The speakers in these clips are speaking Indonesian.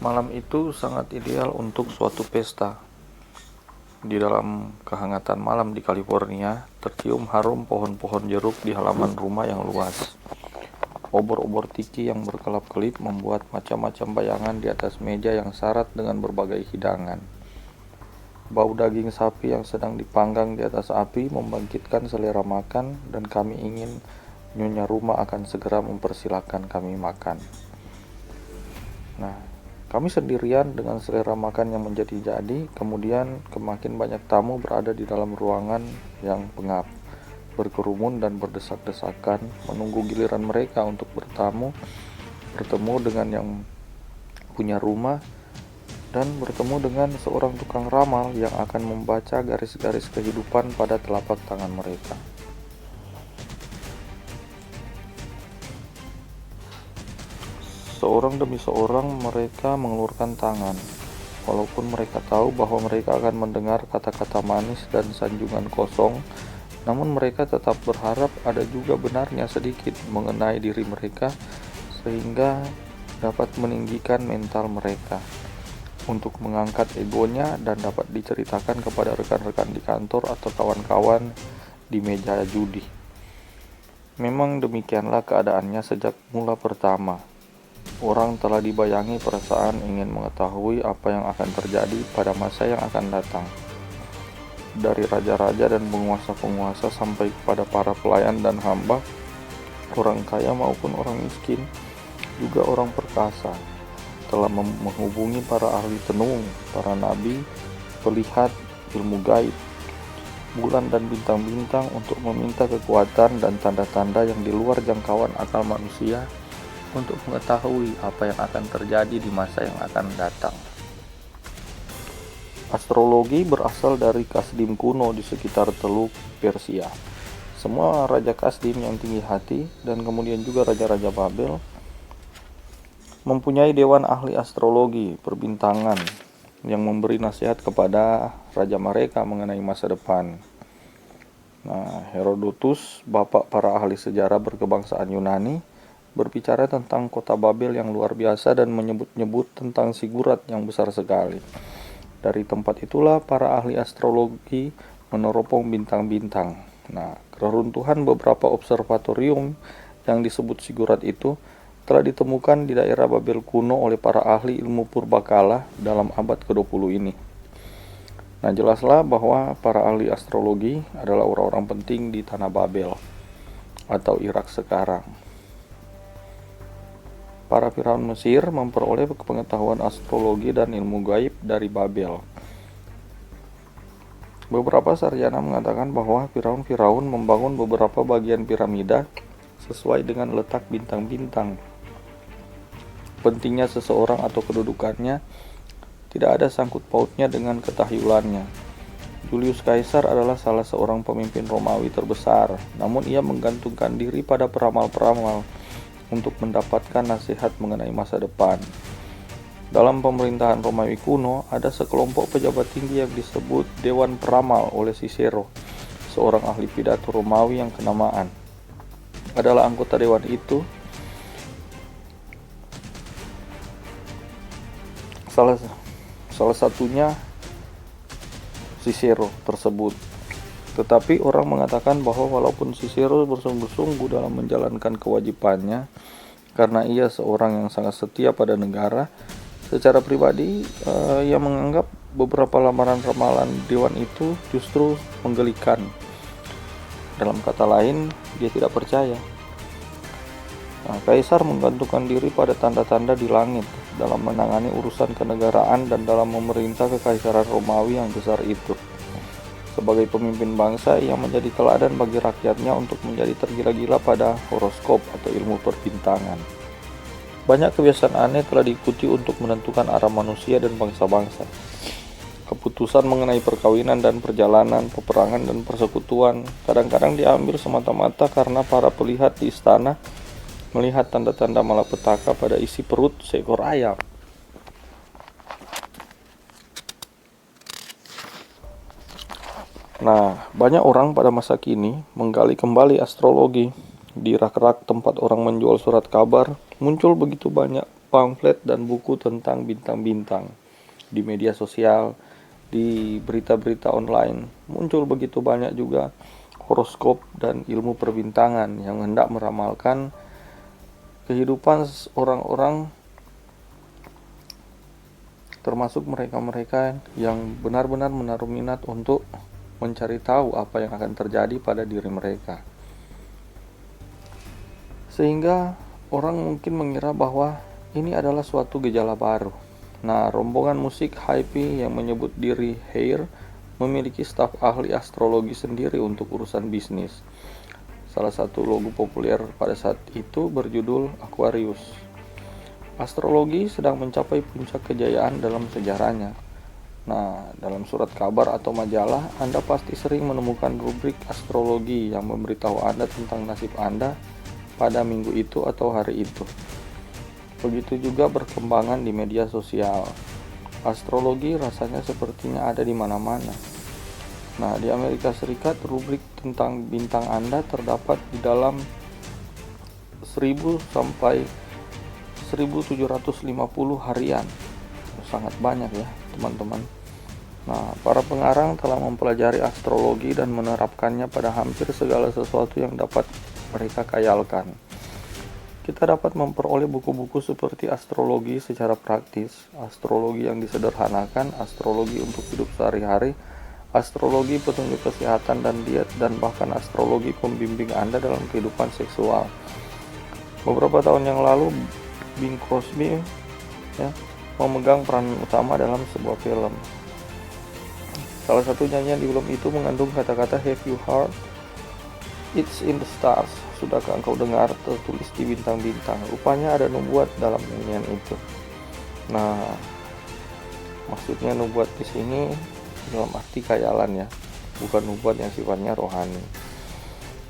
Malam itu sangat ideal untuk suatu pesta. Di dalam kehangatan malam di California, tercium harum pohon-pohon jeruk di halaman rumah yang luas. Obor-obor tiki yang berkelap-kelip membuat macam-macam bayangan di atas meja yang syarat dengan berbagai hidangan. Bau daging sapi yang sedang dipanggang di atas api membangkitkan selera makan, dan kami ingin nyonya rumah akan segera mempersilahkan kami makan. Nah, kami sendirian dengan selera makan yang menjadi-jadi, kemudian kemakin banyak tamu berada di dalam ruangan yang pengap, berkerumun dan berdesak-desakan, menunggu giliran mereka untuk bertemu dengan yang punya rumah, dan bertemu dengan seorang tukang ramal yang akan membaca garis-garis kehidupan pada telapak tangan mereka. Seorang demi seorang mereka mengulurkan tangan, walaupun mereka tahu bahwa mereka akan mendengar kata-kata manis dan sanjungan kosong, namun mereka tetap berharap ada juga benarnya sedikit mengenai diri mereka sehingga dapat meninggikan mental mereka untuk mengangkat egonya dan dapat diceritakan kepada rekan-rekan di kantor atau kawan-kawan di meja judi. Memang demikianlah keadaannya sejak mula pertama. Orang telah dibayangi perasaan ingin mengetahui apa yang akan terjadi pada masa yang akan datang. Dari raja-raja dan penguasa-penguasa sampai kepada para pelayan dan hamba, orang kaya maupun orang miskin, juga orang perkasa, telah menghubungi para ahli tenung, para nabi, pelihat, ilmu gaib, bulan dan bintang-bintang untuk meminta kekuatan dan tanda-tanda yang di luar jangkauan akal manusia untuk mengetahui apa yang akan terjadi di masa yang akan datang. Astrologi berasal dari Kasdim kuno di sekitar Teluk Persia. Semua raja Kasdim yang tinggi hati dan kemudian juga raja-raja Babel mempunyai dewan ahli astrologi perbintangan yang memberi nasihat kepada raja mereka mengenai masa depan. Nah, Herodotus, bapak para ahli sejarah berkebangsaan Yunani, berbicara tentang kota Babel yang luar biasa dan menyebut-nyebut tentang zigurat yang besar sekali. Dari tempat itulah para ahli astrologi meneropong bintang-bintang. Nah, keruntuhan beberapa observatorium yang disebut zigurat itu telah ditemukan di daerah Babel kuno oleh para ahli ilmu purbakala dalam abad ke-20 ini. Nah, jelaslah bahwa para ahli astrologi adalah orang-orang penting di tanah Babel atau Irak sekarang. Para Firaun Mesir memperoleh pengetahuan astrologi dan ilmu gaib dari Babel. Beberapa sarjana mengatakan bahwa Firaun membangun beberapa bagian piramida sesuai dengan letak bintang-bintang. Pentingnya seseorang atau kedudukannya tidak ada sangkut pautnya dengan ketahyulannya. Julius Caesar adalah salah seorang pemimpin Romawi terbesar, namun ia menggantungkan diri pada peramal-peramal untuk mendapatkan nasihat mengenai masa depan. Dalam pemerintahan Romawi kuno, ada sekelompok pejabat tinggi yang disebut Dewan Peramal oleh Cicero, seorang ahli pidato Romawi yang kenamaan adalah anggota dewan itu. Salah satunya Cicero tersebut. Tetapi orang mengatakan bahwa walaupun Cicero bersungguh-sungguh dalam menjalankan kewajibannya karena ia seorang yang sangat setia pada negara, secara pribadi ia menganggap beberapa lamaran ramalan dewan itu justru menggelikan. Dalam kata lain, dia tidak percaya. Nah, Kaisar menggantungkan diri pada tanda-tanda di langit dalam menangani urusan kenegaraan dan dalam memerintah kekaisaran Romawi yang besar itu. Sebagai pemimpin bangsa, ia menjadi teladan bagi rakyatnya untuk menjadi tergila-gila pada horoskop atau ilmu perbintangan. Banyak kebiasaan aneh telah diikuti untuk menentukan arah manusia dan bangsa-bangsa. Keputusan mengenai perkawinan dan perjalanan, peperangan dan persekutuan kadang-kadang diambil semata-mata karena para pelihat di istana melihat tanda-tanda malapetaka pada isi perut seekor ayam. Nah, banyak orang pada masa kini menggali kembali astrologi. Di rak-rak tempat orang menjual surat kabar, muncul begitu banyak pamflet dan buku tentang bintang-bintang. Di media sosial, di berita-berita online, muncul begitu banyak juga horoskop dan ilmu perbintangan yang hendak meramalkan kehidupan orang-orang, termasuk mereka-mereka yang benar-benar menaruh minat untuk mencari tahu apa yang akan terjadi pada diri mereka. Sehingga orang mungkin mengira bahwa ini adalah suatu gejala baru. Nah, rombongan musik hype yang menyebut diri Hair memiliki staf ahli astrologi sendiri untuk urusan bisnis. Salah satu logo populer pada saat itu berjudul Aquarius. Astrologi sedang mencapai puncak kejayaan dalam sejarahnya. Nah, dalam surat kabar atau majalah, Anda pasti sering menemukan rubrik astrologi yang memberitahu Anda tentang nasib Anda pada minggu itu atau hari itu. Begitu juga berkembangan di media sosial. Astrologi rasanya sepertinya ada di mana-mana. Nah, di Amerika Serikat, rubrik tentang bintang Anda terdapat di dalam 1000 sampai 1750 harian. Sangat banyak ya, teman-teman. Nah, para pengarang telah mempelajari astrologi dan menerapkannya pada hampir segala sesuatu yang dapat mereka khayalkan. Kita dapat memperoleh buku-buku seperti astrologi secara praktis, astrologi yang disederhanakan, astrologi untuk hidup sehari-hari, astrologi petunjuk kesehatan dan diet, dan bahkan astrologi pembimbing Anda dalam kehidupan seksual. Beberapa tahun yang lalu, Bing Crosby memegang peran utama dalam sebuah film. Salah satu nyanyian di film itu mengandung kata-kata "Have you heard? It's in the stars." Sudahkah engkau dengar, tertulis di bintang-bintang. Rupanya ada nubuat dalam nyanyian itu. Nah, maksudnya nubuat di sini dalam arti khayalan ya, bukan nubuat yang sifatnya rohani.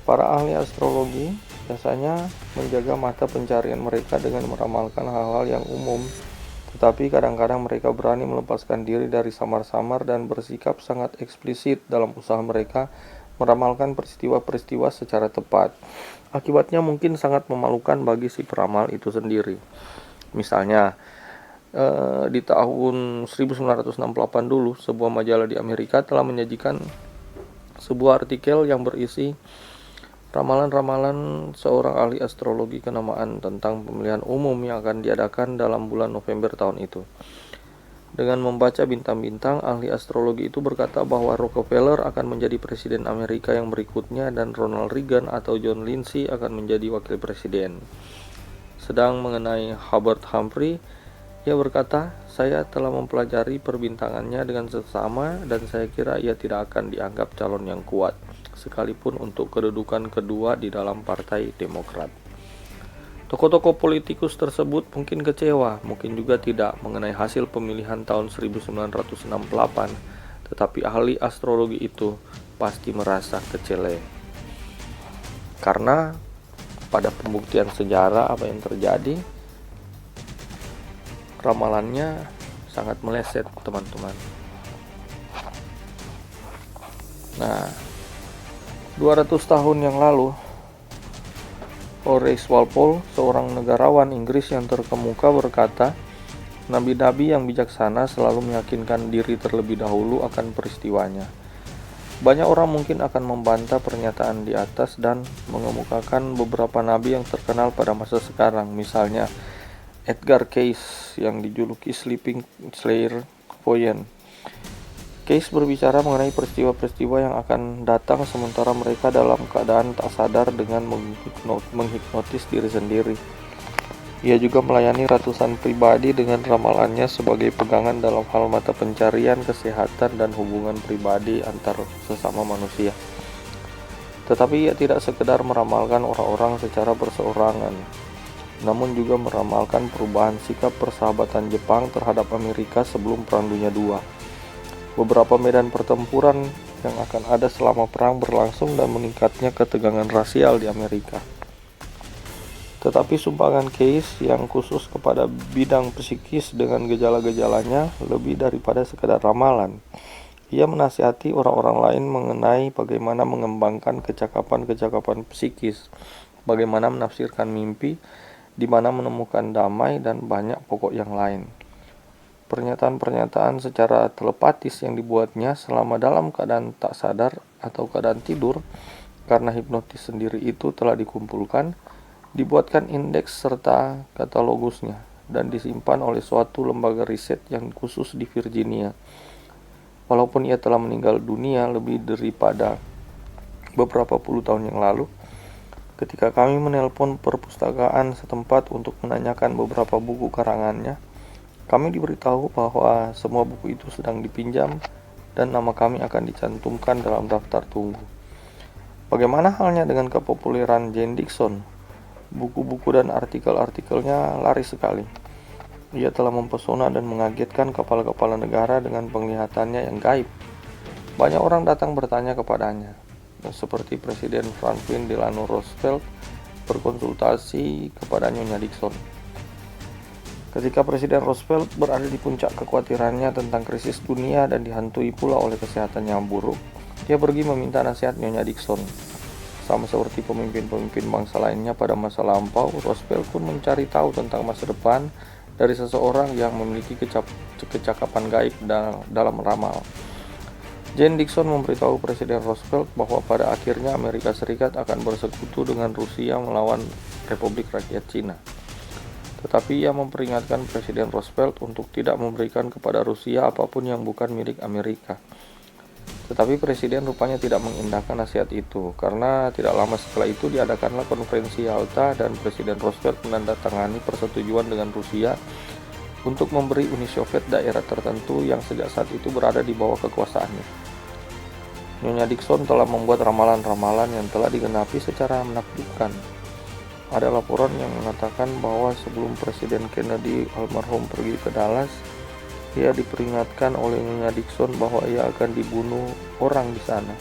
Para ahli astrologi biasanya menjaga mata pencarian mereka dengan meramalkan hal-hal yang umum, tetapi kadang-kadang mereka berani melepaskan diri dari samar-samar dan bersikap sangat eksplisit dalam usaha mereka meramalkan peristiwa-peristiwa secara tepat. Akibatnya mungkin sangat memalukan bagi si peramal itu sendiri. Misalnya, di tahun 1968 dulu, sebuah majalah di Amerika telah menyajikan sebuah artikel yang berisi ramalan-ramalan seorang ahli astrologi kenamaan tentang pemilihan umum yang akan diadakan dalam bulan November tahun itu. Dengan membaca bintang-bintang, ahli astrologi itu berkata bahwa Rockefeller akan menjadi presiden Amerika yang berikutnya dan Ronald Reagan atau John Lindsay akan menjadi wakil presiden. Sedang mengenai Hubert Humphrey, ia berkata, "Saya telah mempelajari perbintangannya dengan seksama dan saya kira ia tidak akan dianggap calon yang kuat, sekalipun untuk kedudukan kedua di dalam Partai Demokrat." Tokoh-tokoh politikus tersebut mungkin kecewa, mungkin juga tidak mengenai hasil pemilihan tahun 1968, tetapi ahli astrologi itu pasti merasa kecele. Karena pada pembuktian sejarah apa yang terjadi, ramalannya sangat meleset, teman-teman. Nah, 200 tahun yang lalu, Horace Walpole, seorang negarawan Inggris yang terkemuka, berkata, "Nabi-nabi yang bijaksana selalu meyakinkan diri terlebih dahulu akan peristiwanya." Banyak orang mungkin akan membantah pernyataan di atas dan mengemukakan beberapa nabi yang terkenal pada masa sekarang, misalnya Edgar Cayce yang dijuluki Sleeping Clairvoyant. Cayce berbicara mengenai peristiwa-peristiwa yang akan datang sementara mereka dalam keadaan tak sadar dengan menghipnotis diri sendiri. Ia juga melayani ratusan pribadi dengan ramalannya sebagai pegangan dalam hal mata pencarian, kesehatan, dan hubungan pribadi antar sesama manusia. Tetapi ia tidak sekedar meramalkan orang-orang secara berseorangan, namun juga meramalkan perubahan sikap persahabatan Jepang terhadap Amerika sebelum Perang Dunia II. Beberapa medan pertempuran yang akan ada selama perang berlangsung dan meningkatnya ketegangan rasial di Amerika. Tetapi sumbangan Cayce yang khusus kepada bidang psikis dengan gejala-gejalanya lebih daripada sekadar ramalan. Ia menasihati orang-orang lain mengenai bagaimana mengembangkan kecakapan-kecakapan psikis, bagaimana menafsirkan mimpi, di mana menemukan damai dan banyak pokok yang lain. Pernyataan-pernyataan secara telepatis yang dibuatnya selama dalam keadaan tak sadar atau keadaan tidur, karena hipnotis sendiri itu telah dikumpulkan, dibuatkan indeks serta katalogusnya, dan disimpan oleh suatu lembaga riset yang khusus di Virginia. Walaupun ia telah meninggal dunia lebih daripada beberapa puluh tahun yang lalu, ketika kami menelpon perpustakaan setempat untuk menanyakan beberapa buku karangannya, kami diberitahu bahwa semua buku itu sedang dipinjam dan nama kami akan dicantumkan dalam daftar tunggu. Bagaimana halnya dengan kepopuleran Jane Dixon? Buku-buku dan artikel-artikelnya laris sekali. Ia telah mempesona dan mengagetkan kepala-kepala negara dengan penglihatannya yang gaib. Banyak orang datang bertanya kepadanya, seperti Presiden Franklin Delano Roosevelt berkonsultasi kepada Nyonya Dixon. Ketika Presiden Roosevelt berada di puncak kekhawatirannya tentang krisis dunia dan dihantui pula oleh kesehatan yang buruk, dia pergi meminta nasihat Nyonya Dixon. Sama seperti pemimpin-pemimpin bangsa lainnya pada masa lampau, Roosevelt pun mencari tahu tentang masa depan dari seseorang yang memiliki kecakapan gaib dalam meramal. Jane Dixon memberitahu Presiden Roosevelt bahwa pada akhirnya Amerika Serikat akan bersekutu dengan Rusia melawan Republik Rakyat Cina. Tetapi ia memperingatkan Presiden Roosevelt untuk tidak memberikan kepada Rusia apapun yang bukan milik Amerika. Tetapi Presiden rupanya tidak mengindahkan nasihat itu, karena tidak lama setelah itu diadakanlah konferensi Yalta dan Presiden Roosevelt menandatangani persetujuan dengan Rusia untuk memberi Uni Soviet daerah tertentu yang sejak saat itu berada di bawah kekuasaannya. Nyonya Dixon telah membuat ramalan-ramalan yang telah digenapi secara menakjubkan. Ada laporan yang mengatakan bahwa sebelum Presiden Kennedy almarhum pergi ke Dallas, ia diperingatkan oleh Nyonya Dixon bahwa ia akan dibunuh orang di sana.